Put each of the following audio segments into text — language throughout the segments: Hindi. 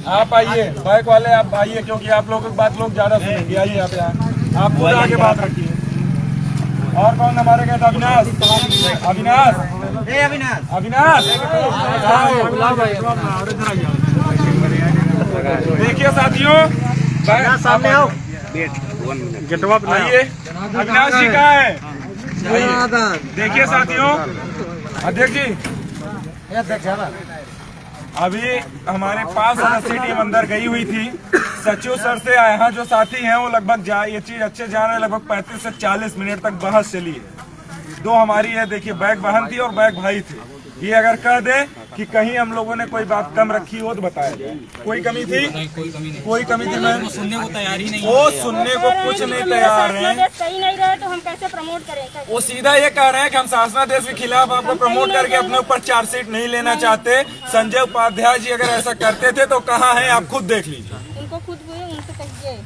आप आइए, बाइक वाले आप आइए, क्योंकि आप लोगों की बात लोग ज्यादा सुनेंगे। आइए आप यहाँ, आप पूरा आगे बात रखिए। और कौन हमारे कहते? अविनाश, अविनाश, अविनाश, देखिए साथियों, सामने आओ, आइए। अविनाश जी कहाँ है? देखिए साथियों, अध्यक्ष जी, अभी हमारे 5 सदस्यीय टीम अंदर गई हुई थी। सचिव सर से यहाँ जो साथी हैं वो लगभग ये चीज अच्छे जान रहे, लगभग 35 से 40 मिनट तक बहस चली है। 2 हमारी है, देखिए बैग बहन थी और बैग भाई थे। ये अगर कह दे कि कहीं हम लोगों ने कोई बात कम रखी हो तो बताया जाए। कोई कमी थी? कोई कमी थी मैम? सुनने को तैयार ही नहीं, वो सुनने को कुछ नहीं तैयार है। सही नहीं रहे तो हम कैसे प्रमोट करें? वो सीधा ये कह रहे हैं कि हम शासनादेश के खिलाफ आपको प्रमोट करके अपने ऊपर चार्जशीट नहीं लेना चाहते। संजय उपाध्याय जी अगर ऐसा करते थे तो कहाँ है, आप खुद देख लीजिए। उनको खुद उनसे कहिए,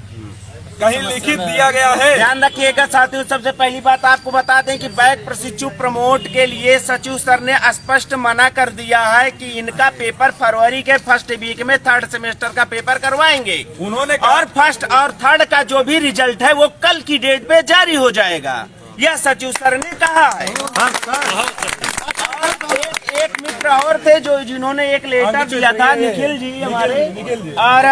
कहीं लिखित दिया गया है? ध्यान रखिएगा साथियों, सबसे पहली बात आपको बता दें कि बैक प्रशिक्षु प्रमोट के लिए सचिव सर ने स्पष्ट मना कर दिया है कि इनका पेपर फरवरी के फर्स्ट वीक में 3rd सेमेस्टर का पेपर करवाएंगे। उन्होंने और फर्स्ट और थर्ड का जो भी रिजल्ट है वो कल की डेट पे जारी हो जाएगा, यह सचिव सर ने कहा है। एक मित्र और थे जो जिन्होंने एक लेटर दिया था, निखिल जी हमारे, और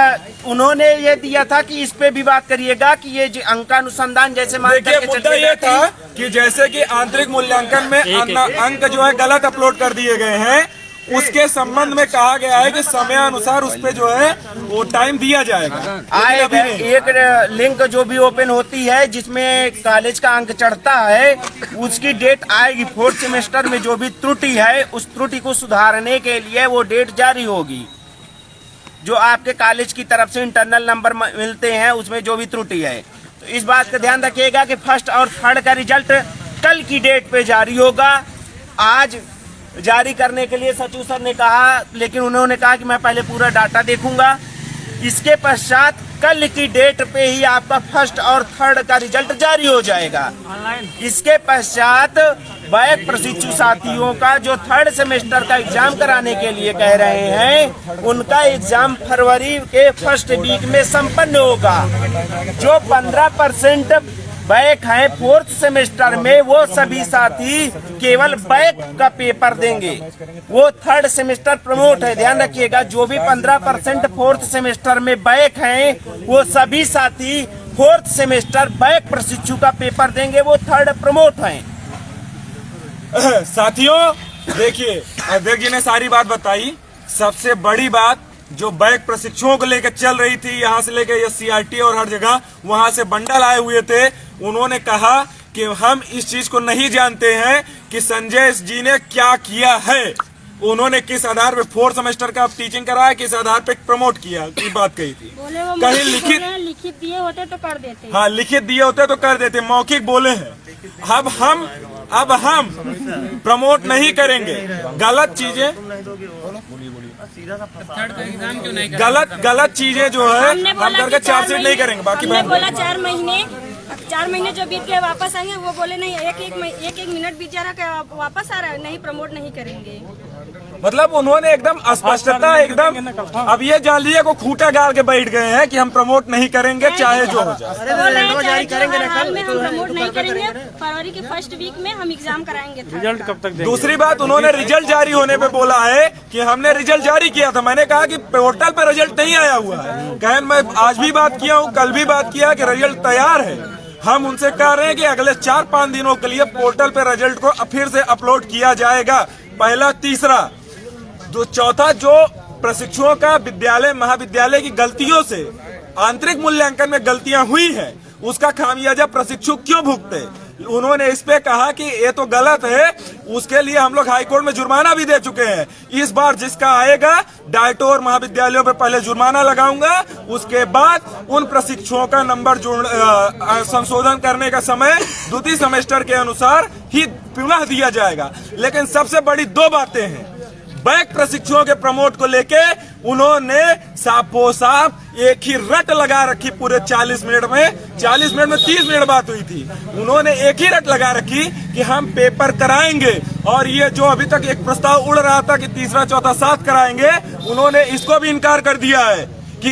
उन्होंने ये दिया था कि इस पे भी बात करिएगा कि ये अंकानुसंधान जैसे मुद्दा ये था कि जैसे कि आंतरिक मूल्यांकन में अंक जो है गलत अपलोड कर दिए गए हैं, उसके संबंध में कहा गया है कि समय अनुसार उस पे जो है वो टाइम दिया जाएगा। आएगा एक लिंक जो भी ओपन होती है जिसमें कॉलेज का अंक चढ़ता है, उसकी डेट आएगी। 4th सेमेस्टर में जो भी त्रुटि है उस त्रुटि को सुधारने के लिए वो डेट जारी होगी। जो आपके कॉलेज की तरफ से इंटरनल नंबर मिलते हैं उसमें जो भी त्रुटि है, तो इस बात का ध्यान रखिएगा कि फर्स्ट और थर्ड का रिजल्ट कल की डेट पे जारी होगा। आज जारी करने के लिए सचिव सर ने कहा, लेकिन उन्होंने कहा कि मैं पहले पूरा डाटा देखूंगा, इसके पश्चात कल की डेट पे ही आपका फर्स्ट और थर्ड का रिजल्ट जारी हो जाएगा। इसके पश्चात बैक प्रशिक्षु साथियों का जो 3rd सेमेस्टर का एग्जाम कराने के लिए कह रहे हैं, उनका एग्जाम फरवरी के फर्स्ट वीक में संपन्न होगा। जो 15% बैक हैं 4th सेमेस्टर में, वो सभी साथी केवल बैक का पेपर देंगे। वो 3rd सेमेस्टर प्रमोट है, ध्यान रखिएगा। जो भी 15% 4th सेमेस्टर में बैक हैं वो सभी साथी 4th सेमेस्टर बैक प्रशिक्षु का पेपर देंगे, वो 3rd प्रमोट हैं। साथियों देखिए, अध्यक्ष जी ने सारी बात बताई। सबसे बड़ी बात जो बैक प्रशिक्षुओं को लेकर चल रही थी, यहाँ से लेकर ये CRT और हर जगह वहां से बंडल आए हुए थे, उन्होंने कहा कि हम इस चीज को नहीं जानते हैं कि संजय जी ने क्या किया है। उन्होंने किस आधार पे 4th सेमेस्टर का टीचिंग कराया, किस आधार पे प्रमोट किया की बात कही थी। कहीं लिखित दिए होते तो कर देते। हाँ, लिखित दिए होते तो कर देते, मौखिक बोले हैं। अब हम प्रमोट नहीं करेंगे। गलत चीजें, गलत चीजें जो है हम करके चार्जशीट नहीं करेंगे। बाकी बोला 4 महीने जो बीत गए वापस आएंगे, वो बोले नहीं, एक मिनट बीत जा रहा है वापस आ रहा है, नहीं प्रमोट नहीं करेंगे। मतलब उन्होंने एकदम स्पष्टता, एकदम अब ये जान लिया को खूंटा गाड़ के बैठ गए हैं कि हम प्रमोट नहीं करेंगे चाहे जो हो जाए। जारी करेंगे ना, कल में हम प्रमोट नहीं करेंगे, फरवरी के फर्स्ट वीक में हम एग्जाम कराएंगे। रिजल्ट कब तक देंगे? दूसरी बात, उन्होंने रिजल्ट जारी होने पे बोला है कि हमने रिजल्ट जारी किया था। मैंने कहा कि पोर्टल पे रिजल्ट नहीं आया हुआ है। कहें मैं आज भी बात किया हूँ, कल भी बात किया कि रिजल्ट तैयार है। हम उनसे कह रहे हैं कि अगले 4-5 दिनों के लिए पोर्टल पे रिजल्ट को फिर से अपलोड किया जाएगा। पहला, तीसरा, चौथा, जो प्रशिक्षुओं का विद्यालय महाविद्यालय की गलतियों से आंतरिक मूल्यांकन में गलतियां हुई है, उसका खामियाजा प्रशिक्षु क्यों भुगते। उन्होंने इस पे कहा कि ये तो गलत है, उसके लिए हम लोग हाईकोर्ट में जुर्माना भी दे चुके हैं। इस बार जिसका आएगा डायटोर महाविद्यालयों पे पहले जुर्माना लगाऊंगा, उसके बाद उन प्रशिक्षुओं का नंबर संशोधन करने का समय 2th सेमेस्टर के अनुसार ही पुनः दिया जाएगा। लेकिन सबसे बड़ी 2 बातें हैं। बैक प्रशिक्षुओं के प्रमोट को लेके उन्होंने साफो साफ एक ही रट लगा रखी। पूरे 40 मिनट में 30 मिनट बात हुई थी। उन्होंने एक ही रट लगा रखी कि हम पेपर कराएंगे और ये जो अभी तक एक प्रस्ताव उड़ रहा था कि तीसरा चौथा साथ कराएंगे, उन्होंने इसको भी इनकार कर दिया है कि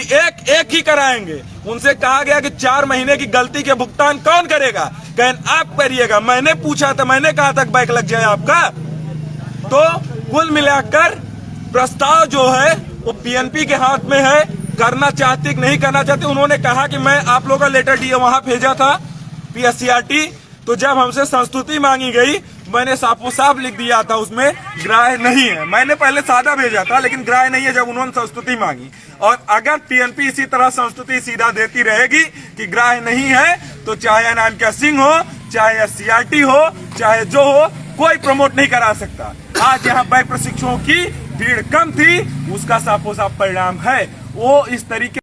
एक ही कराएंगे। उनसे कहा गया कि 4 महीने की गलती के भुगतान कौन करेगा? कहें आप करिएगा। मैंने पूछा था, मैंने कहा था बैक लग जाए आपका। तो कुल मिलाकर प्रस्ताव जो है वो पीएनपी के हाथ में है, करना चाहते कि नहीं करना चाहते। उन्होंने कहा कि मैं आप लोगों का लेटर डी वहां भेजा था पीएससीआरटी, तो जब हमसे संस्तुति मांगी गई, मैंने साफो साफ लिख दिया था उसमें ग्राह्य नहीं है। मैंने पहले सादा भेजा था, लेकिन ग्राह्य नहीं है जब उन्होंने संस्तुति मांगी। और अगर पीएनपी इसी तरह संस्तुति सीधा देती रहेगी कि ग्राह्य नहीं है, तो चाहे अनामिका सिंह हो, चाहे एससीआरटी हो, चाहे जो हो, कोई प्रमोट नहीं करा सकता। आज यहाँ बैक प्रशिक्षुओं की भीड़ कम थी, उसका साफो साफ परिणाम है। वो इस तरीके